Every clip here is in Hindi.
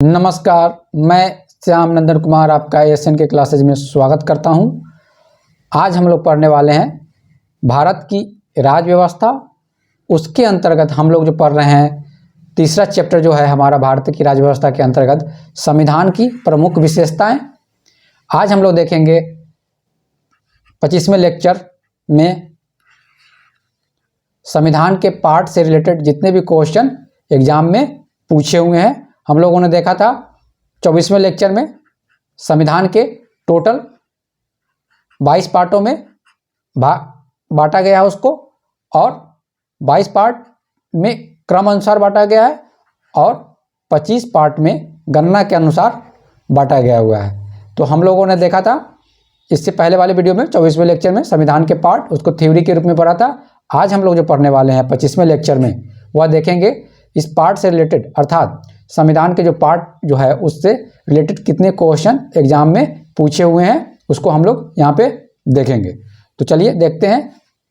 नमस्कार, मैं श्याम नंदन कुमार आपका एएसएन के क्लासेज में स्वागत करता हूं। आज हम लोग पढ़ने वाले हैं भारत की राज्य व्यवस्था। उसके अंतर्गत हम लोग जो पढ़ रहे हैं तीसरा चैप्टर जो है हमारा भारत की राज्य व्यवस्था के अंतर्गत संविधान की प्रमुख विशेषताएं। आज हम लोग देखेंगे 25वें लेक्चर में संविधान के पार्ट से रिलेटेड जितने भी क्वेश्चन एग्जाम में पूछे हुए हैं। हम लोगों ने देखा था 24वें लेक्चर में संविधान के टोटल 22 पार्टों में बांटा गया है उसको, और 22 पार्ट में क्रम अनुसार बांटा गया है और 25 पार्ट में गणना के अनुसार बांटा गया हुआ है। तो हम लोगों ने देखा था इससे पहले वाले वीडियो में 24वें लेक्चर में संविधान के पार्ट उसको थ्योरी के रूप में पढ़ा था। आज हम लोग जो पढ़ने वाले हैं 25वें लेक्चर में वह देखेंगे इस पार्ट से रिलेटेड, अर्थात संविधान के जो पार्ट जो है उससे रिलेटेड कितने क्वेश्चन एग्जाम में पूछे हुए हैं उसको हम लोग यहाँ पे देखेंगे। तो चलिए देखते हैं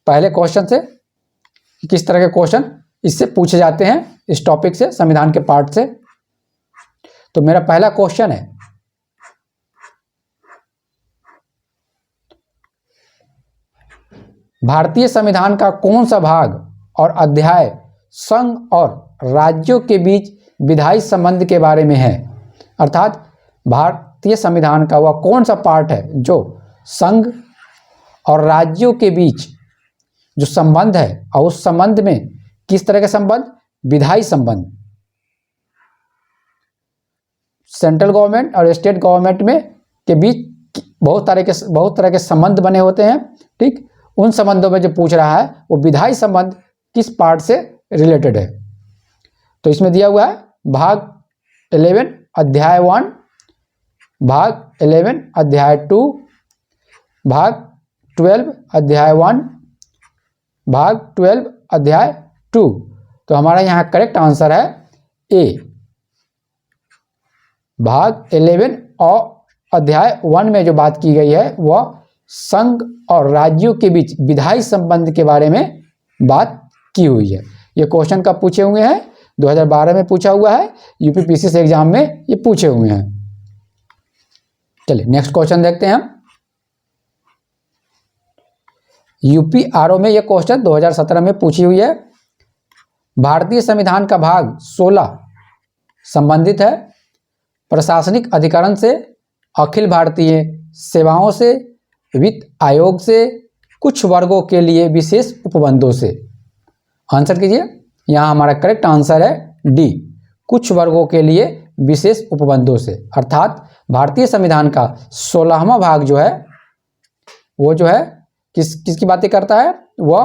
पहले क्वेश्चन से कि किस तरह के क्वेश्चन इससे पूछे जाते हैं, इस टॉपिक से, संविधान के पार्ट से। तो मेरा पहला क्वेश्चन है, भारतीय संविधान का कौन सा भाग और अध्याय संघ और राज्यों के बीच विधायी संबंध के बारे में है। अर्थात भारतीय संविधान का वह कौन सा पार्ट है जो संघ और राज्यों के बीच जो संबंध है, और उस संबंध में किस तरह के संबंध, विधायी संबंध, सेंट्रल गवर्नमेंट और स्टेट गवर्नमेंट में के बीच बहुत तरह के संबंध बने होते हैं। ठीक, उन संबंधों में जो पूछ रहा है वो विधायी संबंध किस पार्ट से रिलेटेड है। तो इसमें दिया हुआ है भाग 11 अध्याय 1, भाग 11 अध्याय 2, भाग 12 अध्याय 1, भाग 12 अध्याय 2। तो हमारा यहाँ करेक्ट आंसर है ए, भाग 11 और अध्याय 1 में जो बात की गई है वह संघ और राज्यों के बीच विधायी संबंध के बारे में बात की हुई है। ये क्वेश्चन कब पूछे हुए हैं? 2012 में पूछा हुआ है, यूपीपीसी से एग्जाम में ये पूछे हुए हैं। चलिए नेक्स्ट क्वेश्चन देखते हैं हम। यूपीआरओ में ये क्वेश्चन 2017 में पूछी हुई है। भारतीय संविधान का भाग 16 संबंधित है प्रशासनिक अधिकरण से, अखिल भारतीय सेवाओं से, वित्त आयोग से, कुछ वर्गों के लिए विशेष उपबंधों से। आंसर कीजिए। यहाँ हमारा करेक्ट आंसर है डी, कुछ वर्गों के लिए विशेष उपबंधों से। अर्थात भारतीय संविधान का 16वां भाग जो है वो जो है किसकी बातें करता है, वह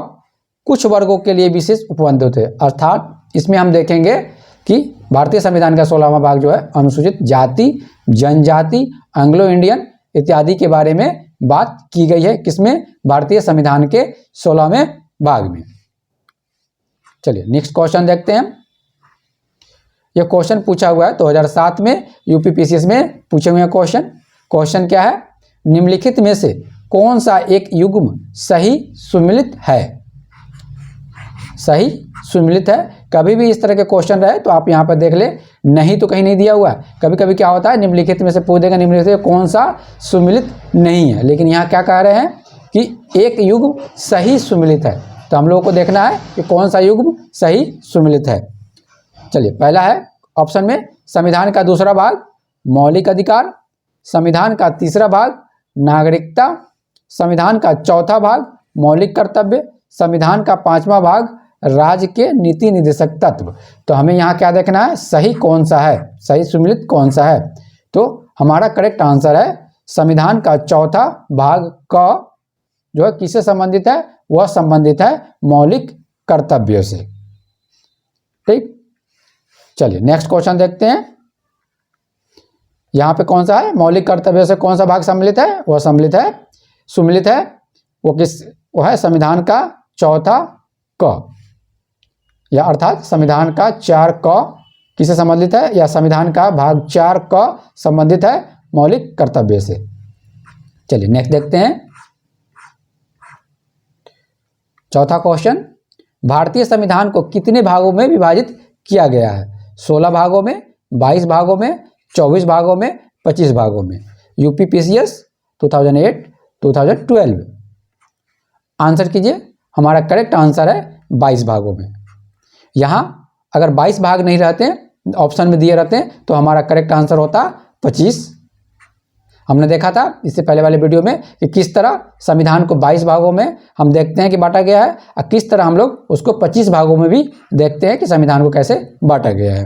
कुछ वर्गों के लिए विशेष उपबंधों थे। अर्थात इसमें हम देखेंगे कि भारतीय संविधान का 16वां भाग जो है अनुसूचित जाति, जनजाति, एंग्लो इंडियन इत्यादि के बारे में बात की गई है। किसमें? भारतीय संविधान के 16वें भाग में। चलिए नेक्स्ट क्वेश्चन देखते हैं। यह क्वेश्चन पूछा हुआ है 2007 में यूपीपीसीएस में पूछे हुए क्वेश्चन। क्वेश्चन क्या है? निम्नलिखित में से कौन सा एक युग्म सही सुमिलित है? सही सुमिलित है। कभी भी इस तरह के क्वेश्चन रहे तो आप यहाँ पर देख ले, नहीं तो कहीं नहीं दिया हुआ है। कभी कभी क्या होता है, निम्नलिखित में से पूछ देगा, निम्नलिखित में कौन सा सुमिलित नहीं है। लेकिन यहाँ क्या कह रहे हैं कि एक युग्म सही सुमिलित है। तो हम लोगों को देखना है कि कौन सा युग्म सही सुमिलित है। चलिए पहला है ऑप्शन में संविधान का दूसरा भाग मौलिक अधिकार, संविधान का तीसरा भाग नागरिकता, संविधान का चौथा भाग मौलिक कर्तव्य, संविधान का पांचवा भाग राज्य के नीति निर्देशक तत्व। तो हमें यहाँ क्या देखना है, सही कौन सा है, सही सुमिलित कौन सा है। तो हमारा करेक्ट आंसर है संविधान का चौथा भाग का जो है किससे संबंधित है, वह संबंधित है मौलिक कर्तव्यों से। ठीक, चलिए नेक्स्ट क्वेश्चन देखते हैं। यहाँ पे कौन सा है, मौलिक कर्तव्यों से कौन सा भाग सम्मिलित है, वह सम्मिलित है, सुमिलित है, वो है संविधान का चौथा क, या अर्थात संविधान का 4 क किससे संबंधित है, या संविधान का भाग 4 क संबंधित है मौलिक कर्तव्य से। चलिए नेक्स्ट देखते हैं। चौथा क्वेश्चन, भारतीय संविधान को कितने भागों में विभाजित किया गया है? 16 भागों में, 22 भागों में, 24 भागों में, 25 भागों में। यूपीपीसीएस 2008, 2012। आंसर कीजिए, हमारा करेक्ट आंसर है 22 भागों में। यहाँ अगर 22 भाग नहीं रहते, ऑप्शन में दिए रहते हैं, तो हमारा करेक्ट आंसर होता 25। हमने देखा था इससे पहले वाले वीडियो में कि किस तरह संविधान को 22 भागों में हम देखते हैं कि बांटा गया है, और किस तरह हम लोग उसको 25 भागों में भी देखते हैं कि संविधान को कैसे बांटा गया है।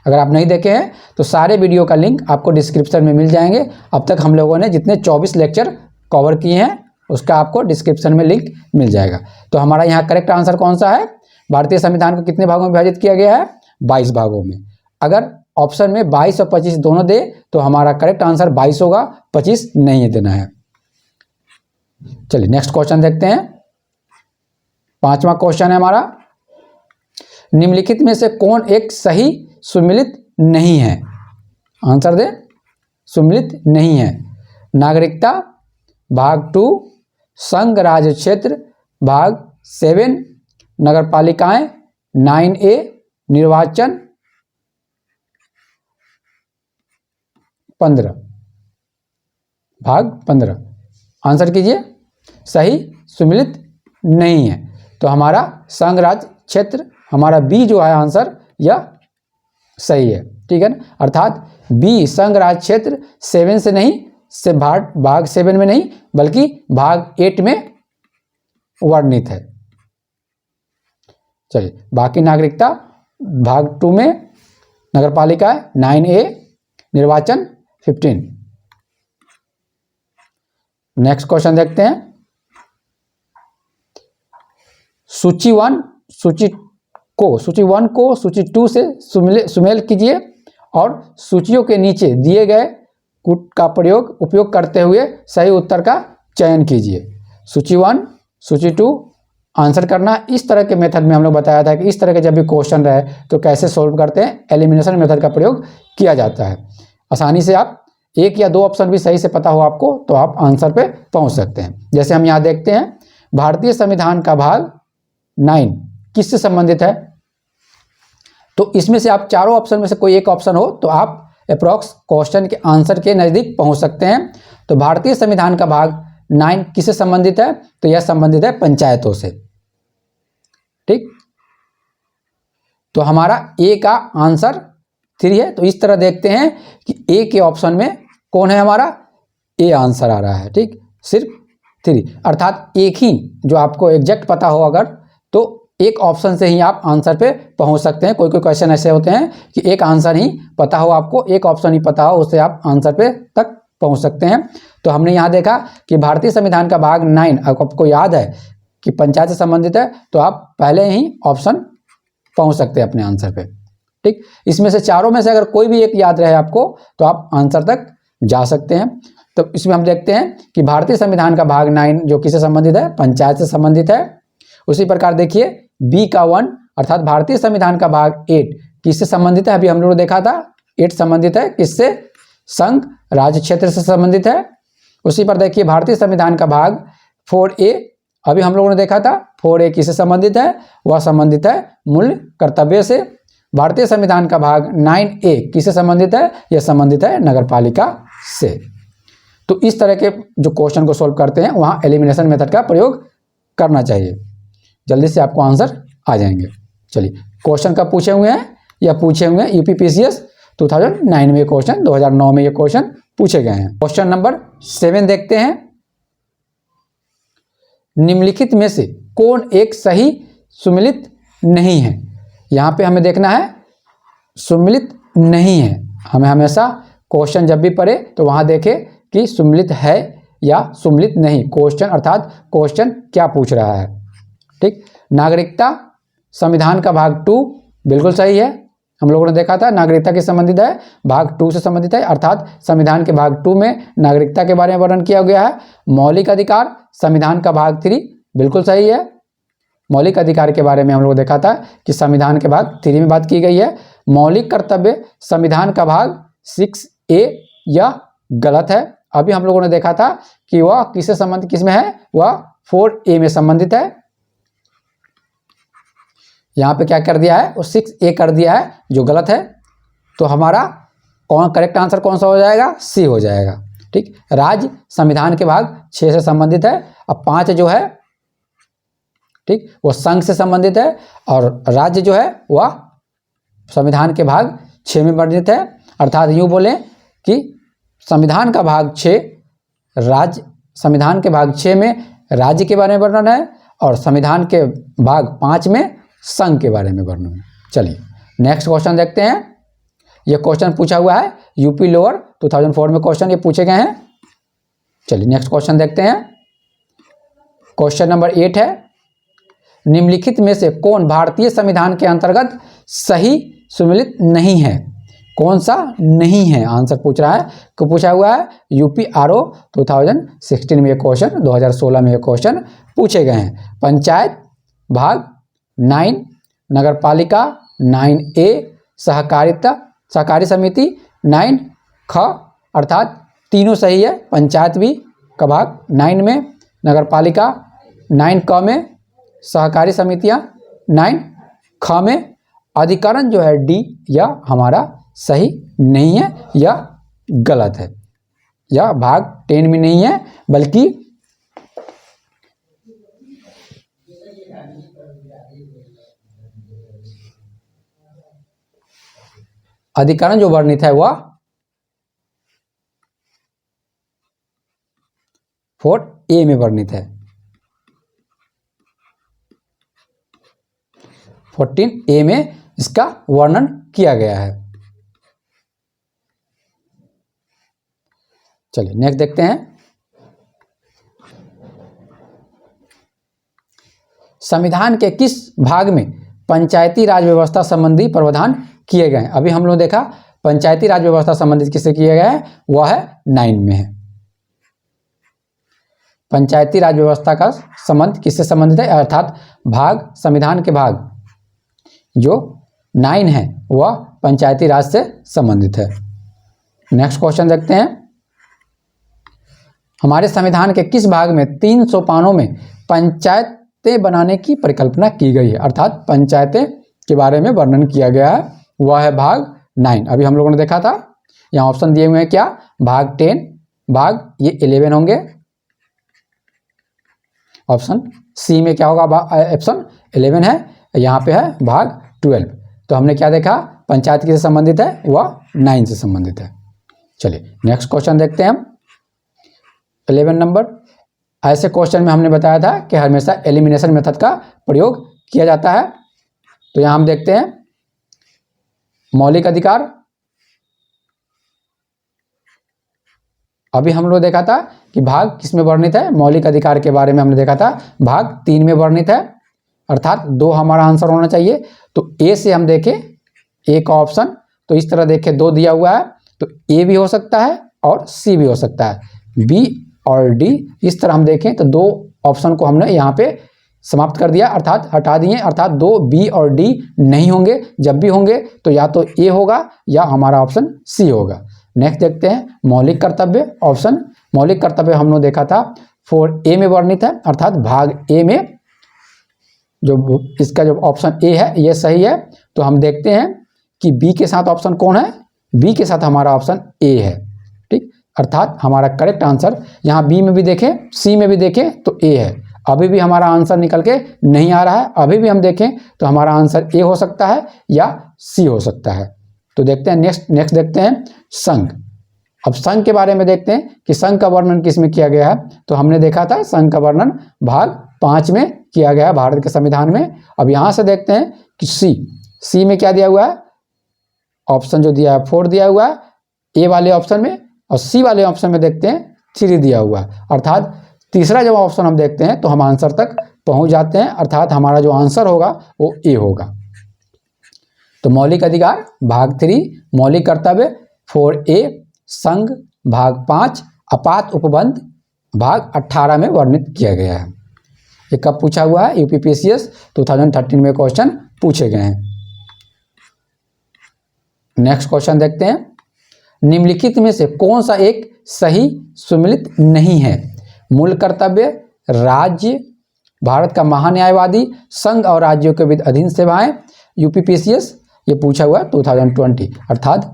अगर आप नहीं देखे हैं तो सारे वीडियो का लिंक आपको डिस्क्रिप्शन में मिल जाएंगे। अब तक हम लोगों ने जितने 24 लेक्चर कवर किए हैं उसका आपको डिस्क्रिप्शन में लिंक मिल जाएगा। तो हमारा यहाँ करेक्ट आंसर कौन सा है? भारतीय संविधान को कितने भागों में विभाजित किया गया है? 22 भागों में। अगर ऑप्शन में 22 और 25 दोनों दे तो हमारा करेक्ट आंसर 22 होगा, 25 नहीं देना है। चलिए नेक्स्ट क्वेश्चन देखते हैं। 5वां क्वेश्चन है हमारा, निम्नलिखित में से कौन एक सही सुमिलित नहीं है? आंसर दे। सुमिलित नहीं है। नागरिकता भाग 2, संघ राज्य क्षेत्र भाग 7, नगरपालिकाएं 9A, निर्वाचन 15 भाग 15। आंसर कीजिए। सही सुमिलित नहीं है तो हमारा संघ राज्य क्षेत्र, हमारा बी जो है आंसर यह सही है। ठीक है ना, अर्थात बी संघ राज्य क्षेत्र 7 से नहीं, से भाग 7 में नहीं बल्कि भाग 8 में वर्णित है। चलिए बाकी नागरिकता भाग 2 में, नगरपालिका 9A, निर्वाचन 15। नेक्स्ट क्वेश्चन देखते हैं। सूची 1 को सूची 2 से सुमेल कीजिए और सूचियों के नीचे दिए गए कूट का उपयोग करते हुए सही उत्तर का चयन कीजिए। सूची 1, सूची 2 आंसर करना। इस तरह के मेथड में हम लोग बताया था कि इस तरह के जब भी क्वेश्चन रहे तो कैसे सोल्व करते हैं। एलिमिनेशन मेथड का प्रयोग किया जाता है। आसानी से आप 1 या 2 ऑप्शन भी सही से पता हो आपको तो आप आंसर पे पहुंच सकते हैं। जैसे हम यहाँ देखते हैं, भारतीय संविधान का भाग 9 किससे संबंधित है? तो इसमें से आप चारों ऑप्शन में से कोई एक ऑप्शन हो तो आप अप्रॉक्स क्वेश्चन के आंसर के नज़दीक पहुंच सकते हैं। तो भारतीय संविधान का भाग 9 किससे संबंधित है? तो यह संबंधित है पंचायतों से। ठीक, तो हमारा ए का आंसर 3 है। तो इस तरह देखते हैं कि ए के ऑप्शन में कौन है? हमारा ए आंसर आ रहा है। ठीक, सिर्फ 3, अर्थात एक ही जो आपको एग्जैक्ट पता हो अगर तो एक ऑप्शन से ही आप आंसर पे पहुंच सकते हैं। कोई क्वेश्चन ऐसे होते हैं कि एक आंसर ही पता हो आपको, एक ऑप्शन ही पता हो, उससे आप आंसर पे तक पहुंच सकते हैं। तो हमने यहाँ देखा कि भारतीय संविधान का भाग 9 आपको याद है कि पंचायत से संबंधित है तो आप पहले ही ऑप्शन पहुंच सकते हैं अपने आंसर पे। ठीक, इसमें से चारों में से अगर कोई भी एक याद रहे आपको तो आप आंसर तक जा सकते हैं। तो इसमें हम देखते हैं कि भारतीय संविधान का भाग 9 जो किससे संबंधित है? पंचायत से संबंधित है। उसी प्रकार देखिए बी का 1 अर्थात भारतीय संविधान का भाग 8 किससे संबंधित है? अभी हम लोगों ने देखा था 8 संबंधित है किससे? संघ राज्य क्षेत्र से संबंधित है। उसी पर देखिए भारतीय संविधान का भाग 4A, अभी हम लोगों ने देखा था 4A किससे संबंधित है? वह संबंधित है मूल्य कर्तव्य से। भारतीय संविधान का भाग 9A किससे संबंधित है? यह संबंधित है नगरपालिका से। तो इस तरह के जो क्वेश्चन को सोल्व करते हैं वहाँ एलिमिनेशन मेथड का प्रयोग करना चाहिए, जल्दी से आपको आंसर आ जाएंगे। चलिए क्वेश्चन कब पूछे हुए हैं? यह पूछे हुए हैं यूपीपीसीएस 2009 में क्वेश्चन, 2009 में ये क्वेश्चन पूछे गए हैं। क्वेश्चन नंबर 7 देखते हैं। निम्नलिखित में से कौन एक सही सुमिलित नहीं है? यहाँ पे हमें देखना है सुमिलित नहीं है। हमें हमेशा क्वेश्चन जब भी पढ़े तो वहाँ देखें कि सुमिलित है या सुमिलित नहीं, क्वेश्चन अर्थात क्वेश्चन क्या पूछ रहा है। ठीक, नागरिकता संविधान का भाग 2 बिल्कुल सही है। हम लोगों ने देखा था नागरिकता के संबंधित है, भाग 2 से संबंधित है, अर्थात संविधान के भाग 2 में नागरिकता के बारे में वर्णन किया गया है। मौलिक अधिकार संविधान का भाग 3 बिल्कुल सही है। मौलिक अधिकार के बारे में हम लोग देखा था कि संविधान के भाग 3 में बात की गई है। मौलिक कर्तव्य संविधान का भाग 6A यह गलत है। अभी हम लोगों ने देखा था कि वह किससे संबंधित, किसमें है? वह 4A में संबंधित है। यहाँ पे क्या कर दिया है? वो 6A कर दिया है जो गलत है। तो हमारा कौन करेक्ट आंसर कौन सा हो जाएगा? सी हो जाएगा। ठीक, राज्य संविधान के भाग 6 से संबंधित है। अब 5 जो है, ठीक, वो संघ से संबंधित है, और राज्य जो है वह संविधान के भाग 6 में वर्णित है। अर्थात यूँ बोलें कि संविधान का भाग 6 राज्य, संविधान के भाग 6 में राज्य के बारे में वर्णन है, और संविधान के भाग 5 में संघ के बारे में वर्णन है। चलिए नेक्स्ट क्वेश्चन देखते हैं। यह क्वेश्चन पूछा हुआ है यूपी लोअर 2004 में क्वेश्चन ये पूछे गए हैं। चलिए नेक्स्ट क्वेश्चन देखते हैं। क्वेश्चन नंबर 8 है, निम्नलिखित में से कौन भारतीय संविधान के अंतर्गत सही सम्मिलित नहीं है? कौन सा नहीं है आंसर पूछ रहा है, को पूछा हुआ है यूपी आरओ 2016 में ये क्वेश्चन, 2016 में ये क्वेश्चन पूछे गए हैं। पंचायत भाग 9, नगर पालिका 9A, सहकारी समिति 9 ख, अर्थात तीनों सही है। पंचायत भी का भाग 9 में, नगर पालिका 9 क में, सहकारी समितियां 9 ख में। अधिकरण जो है डी या हमारा सही नहीं है, यह गलत है। यह भाग 10 में नहीं है, बल्कि अधिकरण जो वर्णित है वह 4A में वर्णित है। 14A में इसका वर्णन किया गया है। चलिए नेक्स्ट देखते हैं। संविधान के किस भाग में पंचायती राज व्यवस्था संबंधी प्रावधान किए गए हैं? अभी हम लोग देखा पंचायती राज व्यवस्था संबंधित किससे किए गए हैं, वह है 9 में है। पंचायती राज व्यवस्था का संबंध किससे संबंधित है? अर्थात भाग, संविधान के भाग जो 9 है वह पंचायती राज से संबंधित है। नेक्स्ट क्वेश्चन देखते हैं। हमारे संविधान के किस भाग में 300 पानों में पंचायतें बनाने की परिकल्पना की गई है? अर्थात पंचायतें के बारे में वर्णन किया गया है, वह है भाग 9। अभी हम लोगों ने देखा था, यहाँ ऑप्शन दिए हुए हैं क्या, भाग 10, भाग ये 11 होंगे। ऑप्शन सी में क्या होगा, ऑप्शन 11 है, यहाँ पे है भाग 12। तो हमने क्या देखा, पंचायत किससे संबंधित है, वह 9 से संबंधित है। चलिए नेक्स्ट क्वेश्चन देखते हैं हम। 11 नंबर, ऐसे क्वेश्चन में हमने बताया था कि हमेशा एलिमिनेशन मेथड का प्रयोग किया जाता है। तो यहाँ हम देखते हैं मौलिक अधिकार। अभी हम लोग देखा था कि भाग किस में वर्णित है, मौलिक अधिकार के बारे में हमने देखा था भाग 3 में वर्णित है, अर्थात 2 हमारा आंसर होना चाहिए। तो ए से हम देखें, ए का ऑप्शन तो इस तरह देखें 2 दिया हुआ है, तो ए भी हो सकता है और सी भी हो सकता है, बी और डी। इस तरह हम देखें तो 2 ऑप्शन को हमने यहाँ पे समाप्त कर दिया, अर्थात हटा दिए, अर्थात 2 बी और डी नहीं होंगे। जब भी होंगे तो या तो ए होगा या हमारा ऑप्शन सी होगा। नेक्स्ट देखते हैं मौलिक कर्तव्य। ऑप्शन मौलिक कर्तव्य हम लोग देखा था 4A में वर्णित है, अर्थात भाग ए में जो इसका जो ऑप्शन ए है ये सही है। तो हम देखते हैं कि बी के साथ ऑप्शन कौन है, बी के साथ हमारा ऑप्शन ए है। ठीक, अर्थात हमारा करेक्ट आंसर यहाँ बी में भी देखें, सी में भी देखें तो ए है। अभी भी हमारा आंसर निकल के नहीं आ रहा है, अभी भी हम देखें तो हमारा आंसर ए हो सकता है या सी हो सकता है। तो देखते हैं नेक्स्ट देखते हैं संघ। अब संघ के बारे में देखते हैं कि संघ का वर्णन किस में किया गया है। तो हमने देखा था संघ का वर्णन भाग 5 में किया गया है भारत के संविधान में। अब यहाँ से देखते हैं कि सी में क्या दिया हुआ है, ऑप्शन जो दिया है 4 दिया हुआ है ए वाले ऑप्शन में, और सी वाले ऑप्शन में देखते हैं 3 दिया हुआ है, अर्थात तीसरा जब ऑप्शन हम देखते हैं तो हम आंसर तक पहुंच जाते हैं, अर्थात हमारा जो आंसर होगा वो ए होगा। तो मौलिक अधिकार भाग 3, मौलिक कर्तव्य 4A, संघ भाग 5, आपात उपबंध भाग 18 में वर्णित किया गया है। ये कब पूछा हुआ है, यूपीपीएससी 2013 में क्वेश्चन पूछे गए हैं। नेक्स्ट क्वेश्चन देखते हैं, निम्नलिखित में से कौन सा एक सही सुमेलित नहीं है? मूल कर्तव्य, राज्य, भारत का महान्यायवादी, संघ और राज्यों के विधि अधीन सेवाएं। यूपीपीएससी ये पूछा हुआ है 2020, अर्थात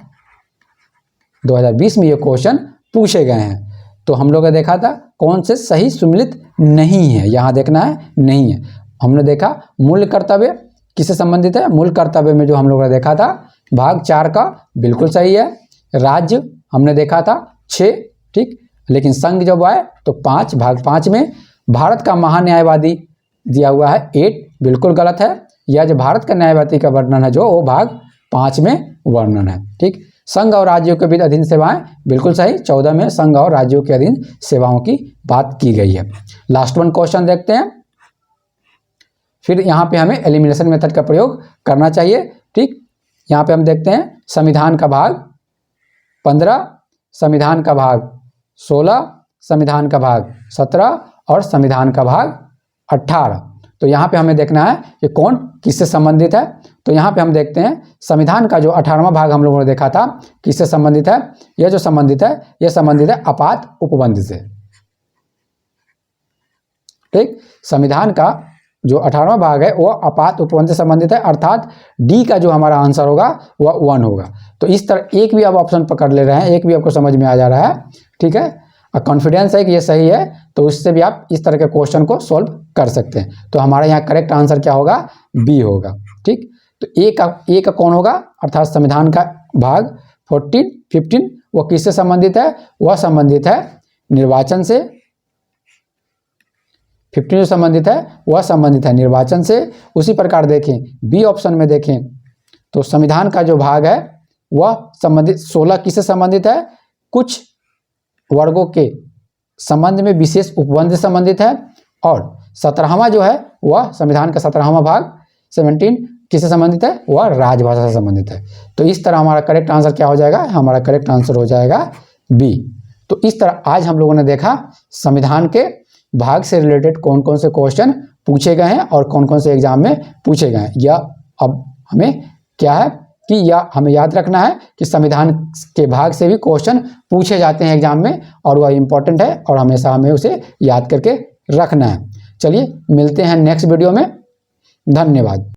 2020 में ये क्वेश्चन पूछे गए हैं। तो हम लोग ने देखा था कौन से सही सुमेलित नहीं है, यहाँ देखना है नहीं है। हमने देखा मूल कर्तव्य किससे संबंधित है, मूल कर्तव्य में जो हम लोगों ने देखा था भाग 4 का बिल्कुल सही है। राज्य हमने देखा था 6, ठीक, लेकिन संघ जब आए तो 5, भाग 5 में। भारत का महान्यायवादी दिया हुआ है 8, बिल्कुल गलत है। यह जो भारत का न्यायवादी का वर्णन है जो वो भाग 5 में वर्णन है, ठीक। संघ और राज्यों के बीच अधीन सेवाएं बिल्कुल सही, 14 में संघ और राज्यों के अधीन सेवाओं की बात की गई है। लास्ट वन क्वेश्चन देखते हैं। फिर यहाँ पे हमें एलिमिनेशन मेथड का प्रयोग करना चाहिए, ठीक। यहाँ पे हम देखते हैं संविधान का भाग 15, संविधान का भाग 16, संविधान का भाग 17 और संविधान का भाग 18। तो यहाँ पे हमें देखना है कि कौन किससे संबंधित है। तो यहाँ पे हम देखते हैं संविधान का जो 18वां भाग हम लोगों ने देखा था किससे संबंधित है, यह जो संबंधित है यह संबंधित है आपात उपबंध से, ठीक। संविधान का जो 18वां भाग है वह आपात उपबंध से संबंधित है, अर्थात डी का जो हमारा आंसर होगा वह 1 होगा। तो इस तरह एक भी आप ऑप्शन पकड़ ले रहे हैं, एक भी आपको समझ में आ जा रहा है, ठीक है, और कॉन्फिडेंस है कि ये सही है, तो उससे भी आप इस तरह के क्वेश्चन को सॉल्व कर सकते हैं। तो हमारा यहाँ करेक्ट आंसर क्या होगा, बी होगा, ठीक। तो ए का कौन होगा, अर्थात संविधान का भाग 14, 15 वो किससे संबंधित है, वह संबंधित है निर्वाचन से। 15 जो संबंधित है वह संबंधित है निर्वाचन से। उसी प्रकार देखें बी ऑप्शन में देखें तो संविधान का जो भाग है वह संबंधित 16 किससे संबंधित है, कुछ वर्गों के संबंध में विशेष उपबंध से संबंधित है। और 17वां जो है वह संविधान का 17वां भाग 17 किससे संबंधित है, वह राजभाषा से संबंधित है। तो इस तरह हमारा करेक्ट आंसर क्या हो जाएगा, हमारा करेक्ट आंसर हो जाएगा बी। तो इस तरह आज हम लोगों ने देखा संविधान के भाग से रिलेटेड कौन कौन से क्वेश्चन पूछे गए हैं और कौन कौन से एग्जाम में पूछे गए हैं। या अब हमें क्या है कि या हमें याद रखना है कि संविधान के भाग से भी क्वेश्चन पूछे जाते हैं एग्जाम में, और वह इंपॉर्टेंट है और हमेशा हमें उसे याद करके रखना है। चलिए मिलते हैं नेक्स्ट वीडियो में, धन्यवाद।